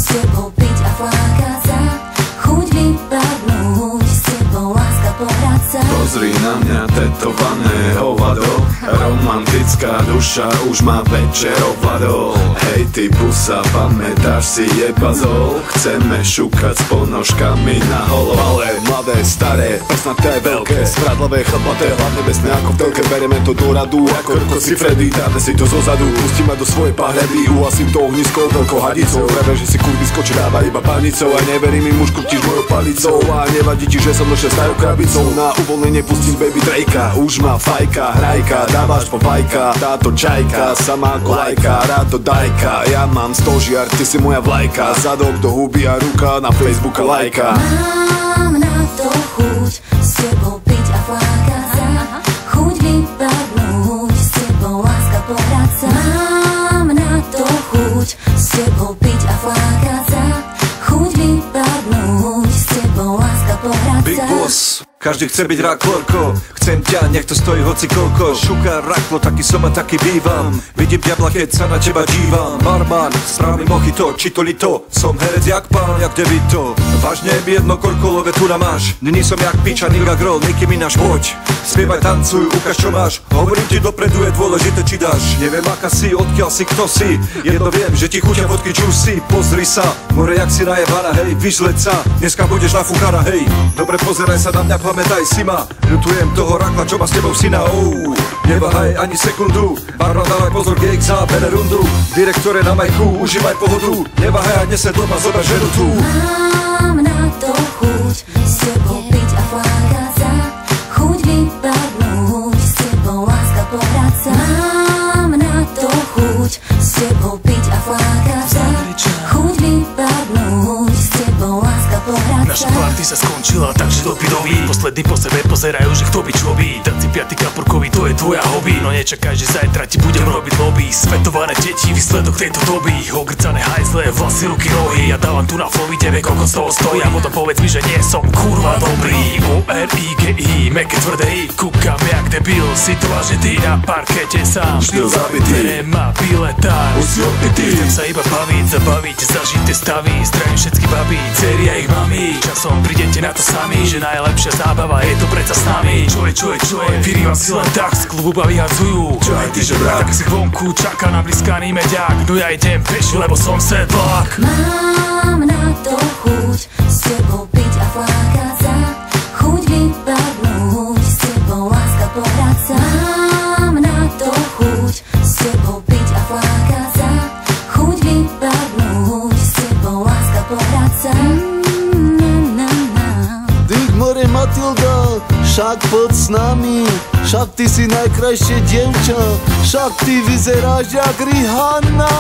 s tebou piť a flákať sa, chuť vypadnúť, s tebou láska pohrať sa. Pozri na mňa, tetované hovado, romantická duša už má večer ovládol. Hej ty pusa, pamätáš si jebazol? Chceme šukať s ponožkami na holo. Ale mladé, staré, prsnaté, veľké, spradlavé, chlpaté, hlavne besné ako v telke. Bereme to do radu, ako ruko si Freddy, dáme si to zozadu, pustíme do svojej pahľady, uhasím to ohnisko veľkou hadicou. Preve, že si kurvisko čráva iba panicou, a neverím im, už krútiš mojou palicou. A nevadí ti, že som došiel starou krabicou, na uvoľnenie pustím baby Drakea. Už má fajka, hrajka, dávaš po vajka, táto čajka, sama ako lajka, rád to dajka. Ja mám 100 žiar, ty si moja vlajka, zadok do huby a ruka na Facebooka lajka. Mám na to chuť, s tebou piť a flákať sa, chuť vypadnúť, s tebou láska pohrať sa. Mám na to chuť, s tebou piť a flákať sa, chuť vypadnúť, s tebou láska pohrať sa. Big Boss, každý chce byť raklorko, chcem ťa, nech to stojí hoci koľko. Šuka raklo, taký som a taký bývam, vidím diabla, keď sa na teba dívam. Barman, správny mojito, či to lito, som herec jak pán, jak devito. Vážne mi jedno, koľko love tu na máš, nyní som jak piča, nigga girl, Nicki Minaj, poď. Spievaj, tancuj, ukáž čo máš, hovorím ti dopredu, je dôležité či dáš. Neviem aká si, odkiaľ si, kto si, jedno viem, že ti chuťa vodky čusí. Pozri sa, more jak si najebaná, hej, vyžleď sa, dneska budeš nafúkaná, hej. Dobre pozeraj sa na mňa, pamätaj si ma, ľutujem toho rakla, čo má s tebou syna, neváhaj ani sekundu, barman dávaj pozor, gejk zábere rundu. Direktore na majku, užívaj pohodu, neváhaj a dnes doma, zober ženu tu. Mám na to chuť, s tebou piť a flákať sa, chuť vypadnúť, s tebou láska pohrať sa. Mám na to chuť, s tebou piť a flákať sa, chuť vypadnúť, s tebou láska pohrať sa. Naša party sa skončila, takže do pidoví, poslední po sebe pozerajú, že kto by čo by. Dať si 5. kapurkový, to je tvoja hobby, no nečakaj, že zajtra ti budem robiť lobby. Svetované deti, výsledok tejto doby, ogrcané hajzle, vlasy, ruky, nohy. Ja dávam tu na flowy, tebe koľko z toho stojí, a potom povedz mi, že nie som kurva dobrý. O-R-I-G-I, meké tvrdé I, kúkam jak debil, si to vážne ty na parkete sám. Štýl zabitý, nemá biletár, už si opitý. Chcem sa iba baviť, zabaviť, zažiť tie stavy, zdravím všetky baby, dcery a ich mami. Časom prídete na to sami, že najlepšia zábava je to predsa s nami. Čo je, vyrývam si len tak, z klubu baví hadzujú. Čo aj ty, že brat? Tak si vonku čaká na blízkaný meďák, no ja idem peši, lebo som sedlák. Mám na to chuť, s tebou piť a flákať sa, chuť vypadnúť, s tebou láska pohrať sa. Mám na to chuť, s tebou piť a flákať sa, chuť vypadnúť, s tebou láska pohrať sa. More Matilda, však poď s nami, však ty si najkrajšie dievča, však ty vyzeráš jak Rihanna.